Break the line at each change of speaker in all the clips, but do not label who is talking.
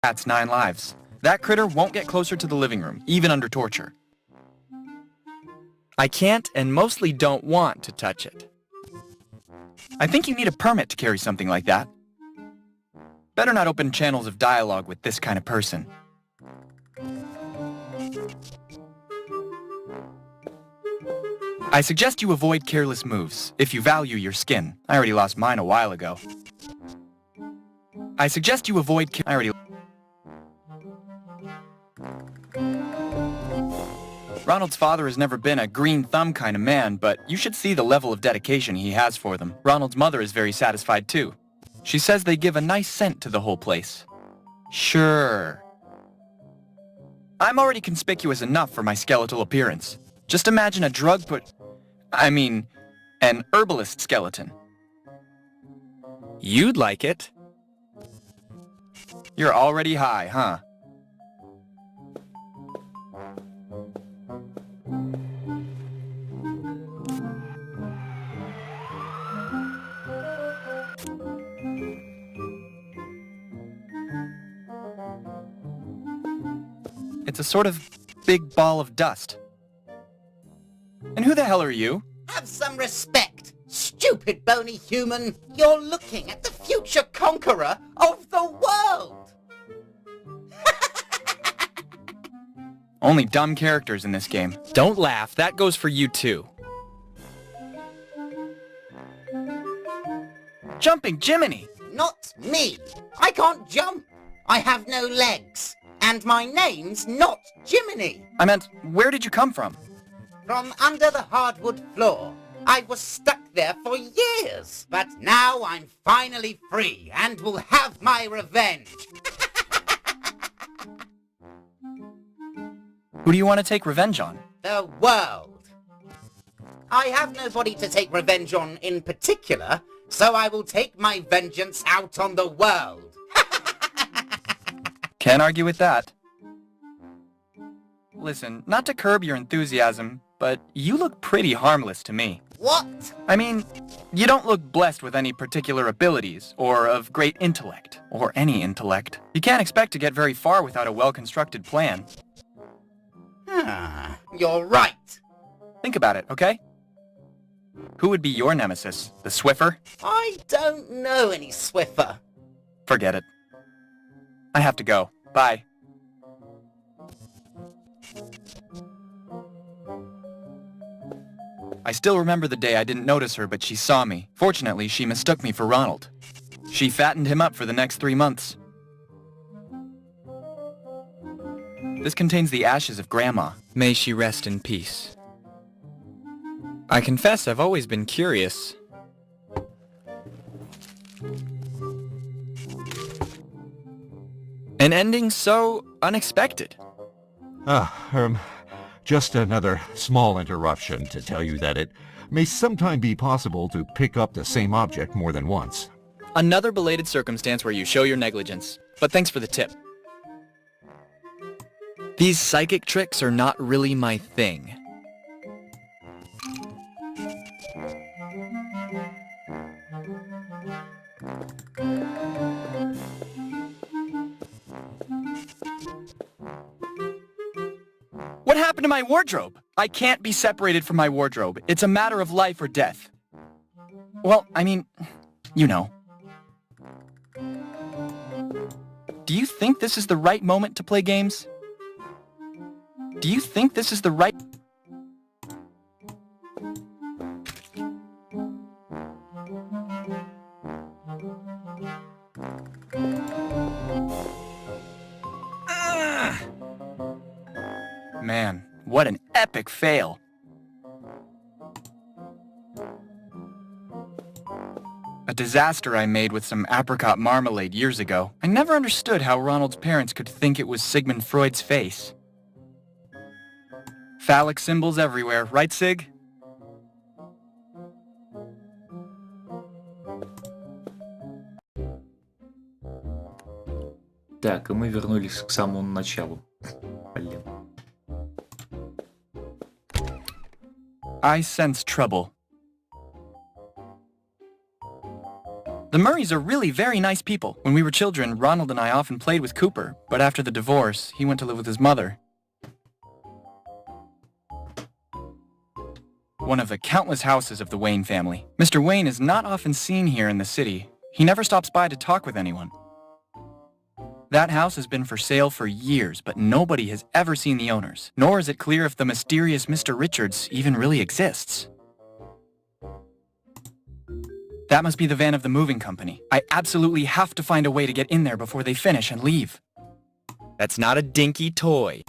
cat's 9 lives. That critter won't get closer to the living room, even under torture. I can't and mostly don't want to touch it. I think you need a permit to carry something like that. Better not open channels of dialogue with this kind of person. I suggest you avoid careless moves, if you value your skin. I already lost mine a while ago. I suggest you avoid Ronald's father has never been a green thumb kind of man, but you should see the level of dedication he has for them. Ronald's mother is very satisfied too. She says they give a nice scent to the whole place. Sure. I'm already conspicuous enough for my skeletal appearance. Just imagine a an herbalist skeleton. You'd like it. You're already high, huh? It's a sort of big ball of dust. And who the hell are you?
Have some respect, stupid bony human. You're looking at the future conqueror of the world.
Only dumb characters in this game. Don't laugh, that goes for you too. Jumping Jiminy!
Not me. I can't jump. I have no legs. And my name's not Jiminy.
I meant, where did you come from?
From under the hardwood floor. I was stuck there for years. But now I'm finally free and will have my revenge.
Who do you want to take revenge on?
The world. I have nobody to take revenge on in particular, so I will take my vengeance out on the world.
Can't argue with that. Listen, not to curb your enthusiasm, but you look pretty harmless to me.
What?
I mean, you don't look blessed with any particular abilities, or of great intellect, or any intellect. You can't expect to get very far without a well-constructed plan.
You're right.
Think about it, okay? Who would be your nemesis? The Swiffer?
I don't know any Swiffer.
Forget it. I have to go. Bye. I still remember the day I didn't notice her, but she saw me. Fortunately, she mistook me for Ronald. She fattened him up for the next 3 months. This contains the ashes of Grandma. May she rest in peace. I confess I've always been curious. An ending so unexpected.
Just another small interruption to tell you that it may sometime be possible to pick up the same object more than once.
Another belated circumstance where you show your negligence. But thanks for the tip. These psychic tricks are not really my thing. What happened to my wardrobe? I can't be separated from my wardrobe. It's a matter of life or death. Well, I mean, you know. Do you think this is the right moment to play games? Do you think this is the right... Man, what an epic fail. A disaster I made with some apricot marmalade years ago. I never understood how Ronald's parents could think it was Sigmund Freud's face. Phallic symbols everywhere, right, Sig?
Так, и мы вернулись к самому началу. Блин.
I sense trouble. The Murrays are really very nice people. When we were children, Ronald and I often played with Cooper, but after the divorce, he went to live with his mother. One of the countless houses of the Wayne family. Mr. Wayne is not often seen here in the city. He never stops by to talk with anyone. That house has been for sale for years, but nobody has ever seen the owners, nor is it clear if the mysterious Mr. Richards even really exists. That must be the van of the moving company. I absolutely have to find a way to get in there before they finish and leave. That's not a dinky toy.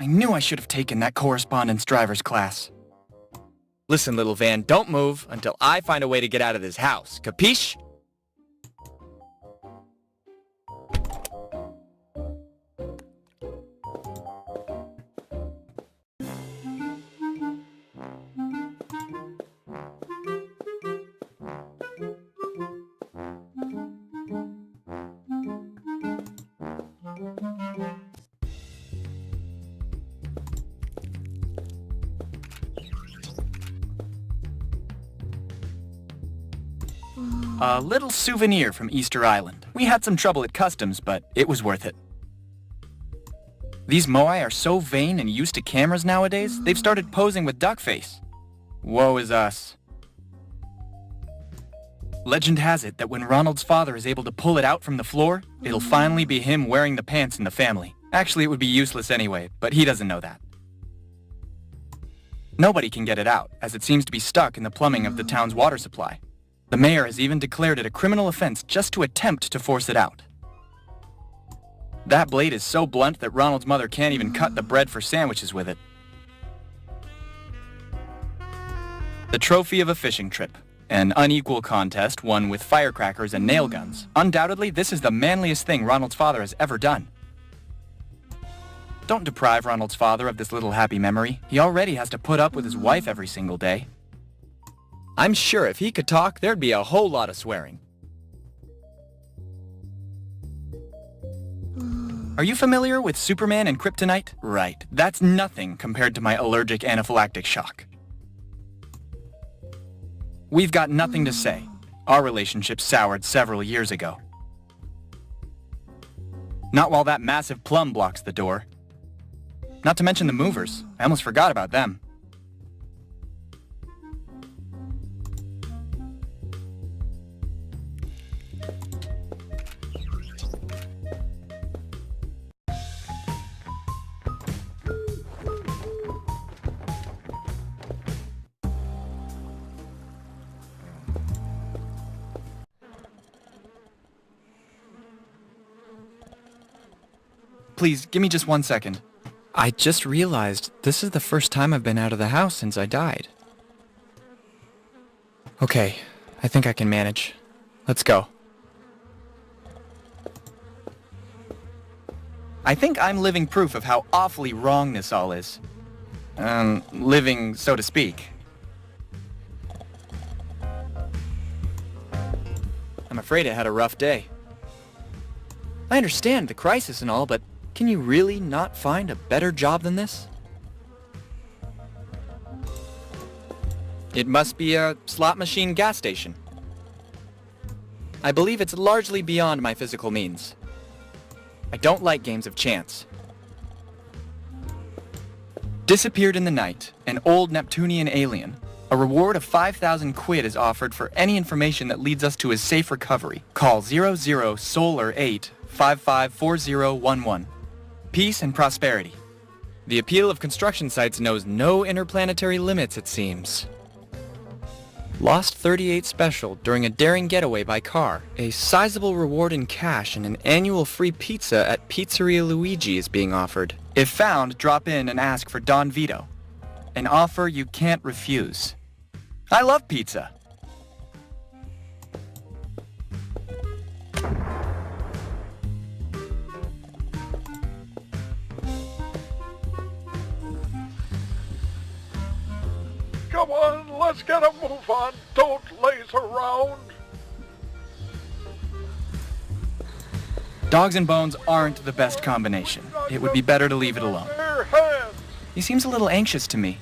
I knew I should have taken that correspondence driver's class. Listen, little van, don't move until I find a way to get out of this house. Capiche? A little souvenir from Easter Island. We had some trouble at customs, but it was worth it. These Moai are so vain and used to cameras nowadays, they've started posing with duck face. Woe is us. Legend has it that when Ronald's father is able to pull it out from the floor, it'll finally be him wearing the pants in the family. Actually, it would be useless anyway, but he doesn't know that. Nobody can get it out, as it seems to be stuck in the plumbing of the town's water supply. The mayor has even declared it a criminal offense just to attempt to force it out. That blade is so blunt that Ronald's mother can't even cut the bread for sandwiches with it. The trophy of a fishing trip. An unequal contest won with firecrackers and nail guns. Undoubtedly, this is the manliest thing Ronald's father has ever done. Don't deprive Ronald's father of this little happy memory. He already has to put up with his wife every single day. I'm sure if he could talk, there'd be a whole lot of swearing. Are you familiar with Superman and kryptonite? Right, that's nothing compared to my allergic anaphylactic shock. We've got nothing to say. Our relationship soured several years ago. Not while that massive plum blocks the door. Not to mention the movers. I almost forgot about them. Please, give me just 1 second. I just realized this is the first time I've been out of the house since I died. Okay, I think I can manage. Let's go. I think I'm living proof of how awfully wrong this all is. Living, so to speak. I'm afraid I had a rough day. I understand the crisis and all, but can you really not find a better job than this? It must be a slot machine gas station. I believe it's largely beyond my physical means. I don't like games of chance. Disappeared in the night, an old Neptunian alien. A reward of 5,000 quid is offered for any information that leads us to his safe recovery. Call 00 Solar 8 554011. Peace and prosperity. The appeal of construction sites knows no interplanetary limits, it seems. Lost 38 special during a daring getaway by car. A sizable reward in cash and an annual free pizza at Pizzeria Luigi is being offered. If found, drop in and ask for Don Vito. An offer you can't refuse. I love pizza.
Come on, let's get a move on. Don't laze around.
Dogs and bones aren't the best combination. It would be better to leave it alone. He seems a little anxious to me.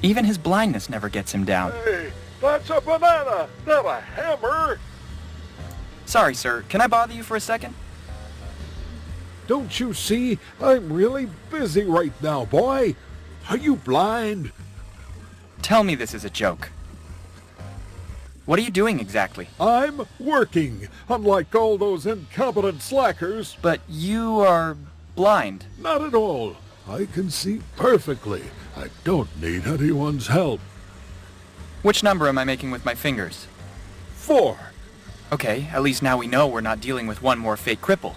Even his blindness never gets him down.
Hey, That's a banana, not a hammer.
Sorry, sir. Can I bother you for a second?
Don't you see? I'm really busy right now, boy. Are you blind?
Tell me this is a joke. What are you doing exactly?
I'm working, unlike all those incompetent slackers.
But you are blind.
Not at all. I can see perfectly. I don't need anyone's help.
Which number am I making with my fingers?
4.
Okay, at least now we know we're not dealing with one more fake cripple.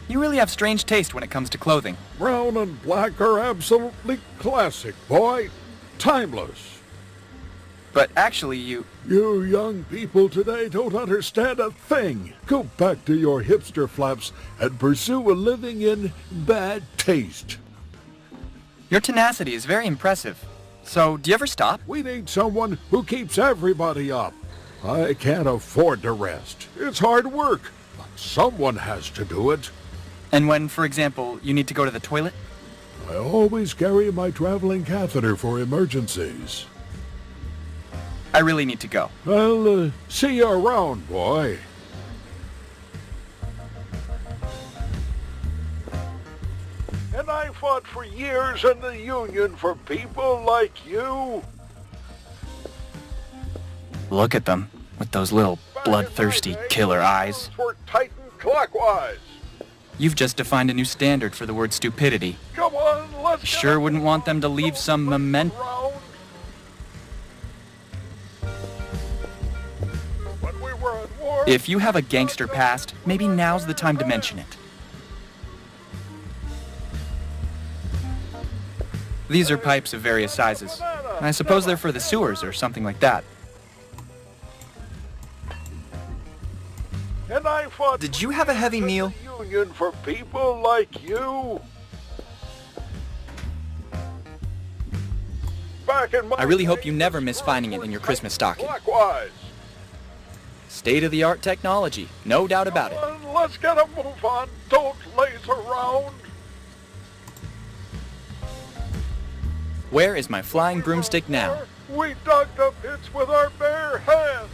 You really have strange taste when it comes to clothing.
Brown and black are absolutely classic, boy. Timeless.
But actually, you...
You young people today don't understand a thing. Go back to your hipster flaps and pursue a living in bad taste.
Your tenacity is very impressive. So, do you ever stop?
We need someone who keeps everybody up. I can't afford to rest. It's hard work, but someone has to do it.
And when, for example, you need to go to the toilet?
I always carry my traveling catheter for emergencies.
I really need to go.
I'll see you around, boy. And I fought for years in the Union for people like you.
Look at them, with those little bloodthirsty killer eyes.
Were tightened clockwise.
You've just defined a new standard for the word stupidity.
Come on, let's
Sure wouldn't want them to leave some memento.
When we were at war,
If you have a gangster past, maybe now's the time to mention it. These are pipes of various sizes. I suppose they're for the sewers or something like that.
and I fought
Did you have a heavy meal?
for the Union for people like you. Back in my
I really hope you never miss finding it in your Christmas stocking.
Clockwise.
State-of-the-art technology, no doubt about it.
Come on, let's get a move on. Don't laze around.
Where is my flying broomstick now?
We dug the pits with our bare hands.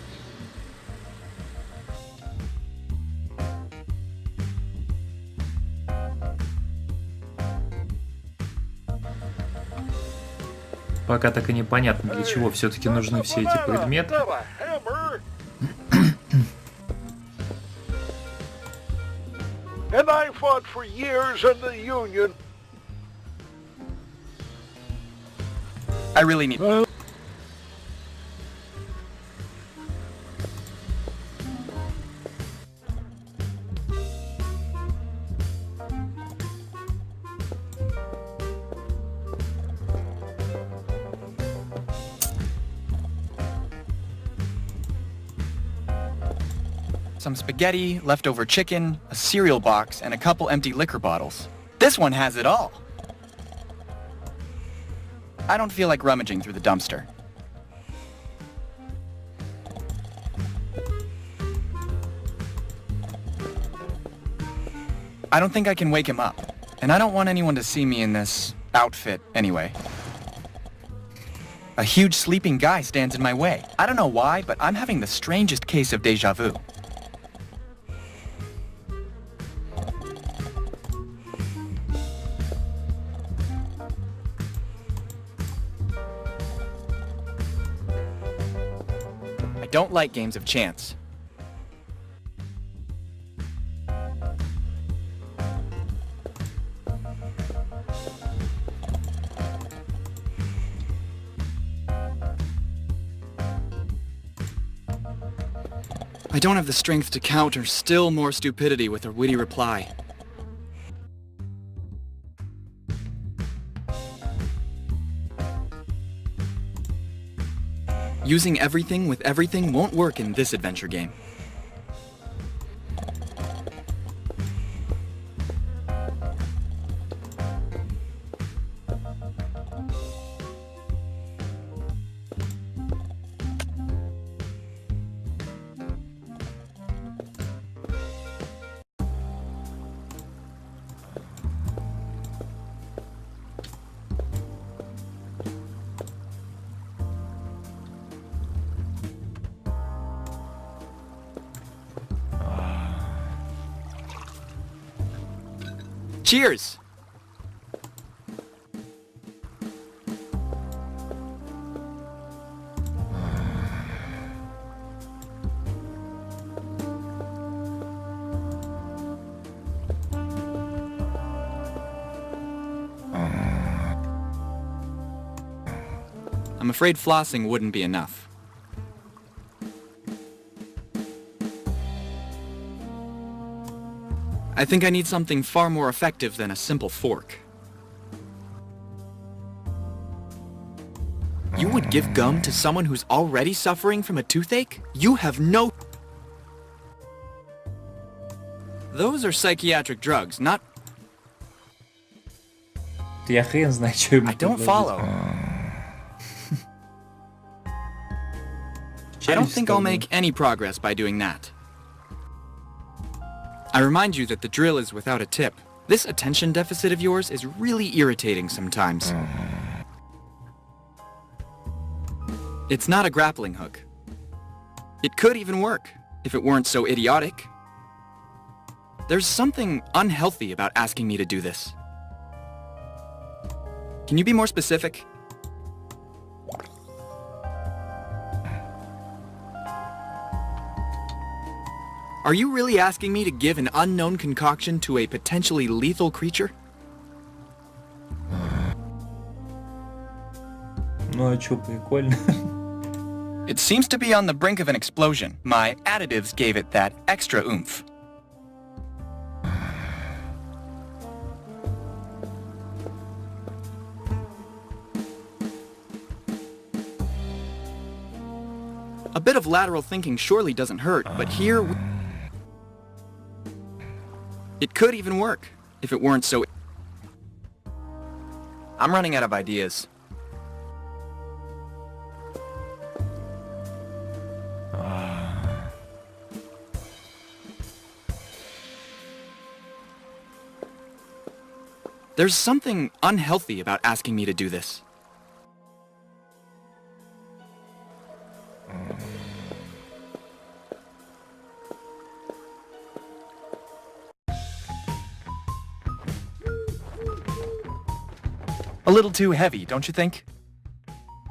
Пока так и непонятно, для чего все-таки нужны все эти предметы.
Not a hammer. And I fought for years in the Union.
I really need... some spaghetti, leftover chicken, a cereal box, and a couple empty liquor bottles. This one has it all. I don't feel like rummaging through the dumpster. I don't think I can wake him up, and I don't want anyone to see me in this outfit anyway. A huge sleeping guy stands in my way. I don't know why, but I'm having the strangest case of déjà vu. I don't like games of chance. I don't have the strength to counter still more stupidity with a witty reply. Using everything with everything won't work in this adventure game. Cheers! I'm afraid flossing wouldn't be enough. I think I need something far more effective than a simple fork. You would give gum to someone who's already suffering from a toothache? You have no... Those are psychiatric drugs, not...
Я хрен знает, что ему
I don't
предложить.
follow. I don't think I'll make any progress by doing that. I remind you that the drill is without a tip. This attention deficit of yours is really irritating sometimes. It's not a grappling hook. It could even work, if it weren't so idiotic. There's something unhealthy about asking me to do this. Can you be more specific? Are you really asking me to give an unknown concoction to a potentially lethal creature?
Ну а чё, прикольно.
It seems to be on the brink of an explosion. My additives gave it that extra oomph. A bit of lateral thinking surely doesn't hurt, but here... It could even work, if it weren't so... I'm running out of ideas. There's something unhealthy about asking me to do this. A little too heavy, don't you think?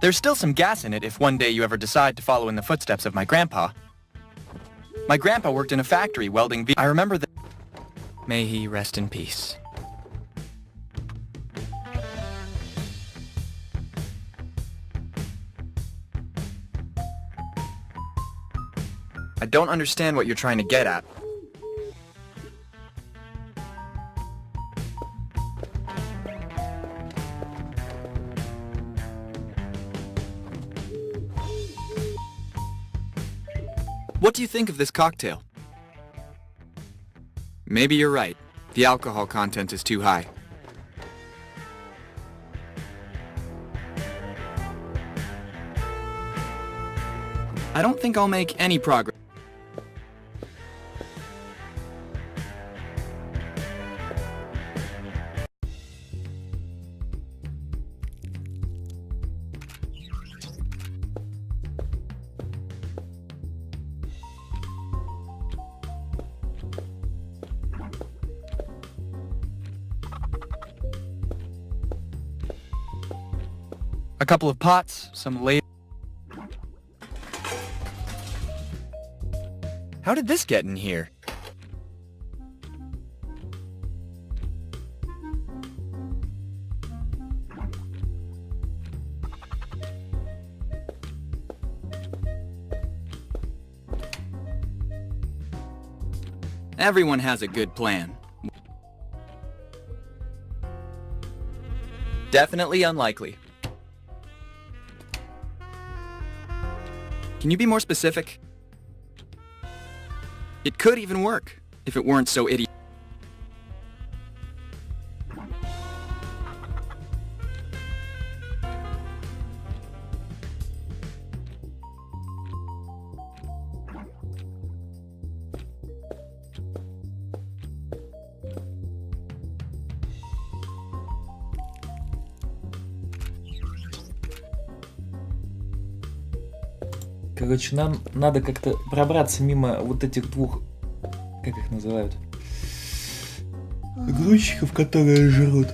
There's still some gas in it if one day you ever decide to follow in the footsteps of my grandpa. My grandpa worked in a factory welding I remember that... May he rest in peace. I don't understand what you're trying to get at. What do you think of this cocktail? Maybe you're right. The alcohol content is too high. I don't think I'll make any progress. A couple of pots, some labels. How did this get in here? Everyone has a good plan. Definitely unlikely. Can you be more specific? It could even work, if it weren't so idiotic.
Короче, нам надо как-то пробраться мимо вот этих двух... Как их называют? грузчиков, которые жрут.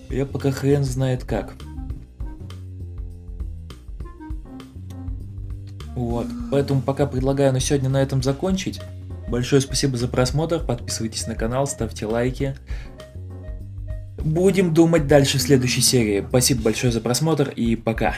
Я пока хрен знает как. Вот, поэтому пока предлагаю на сегодня на этом закончить. Большое спасибо за просмотр, подписывайтесь на канал, ставьте лайки. Будем думать дальше в следующей серии. Спасибо большое за просмотр и пока.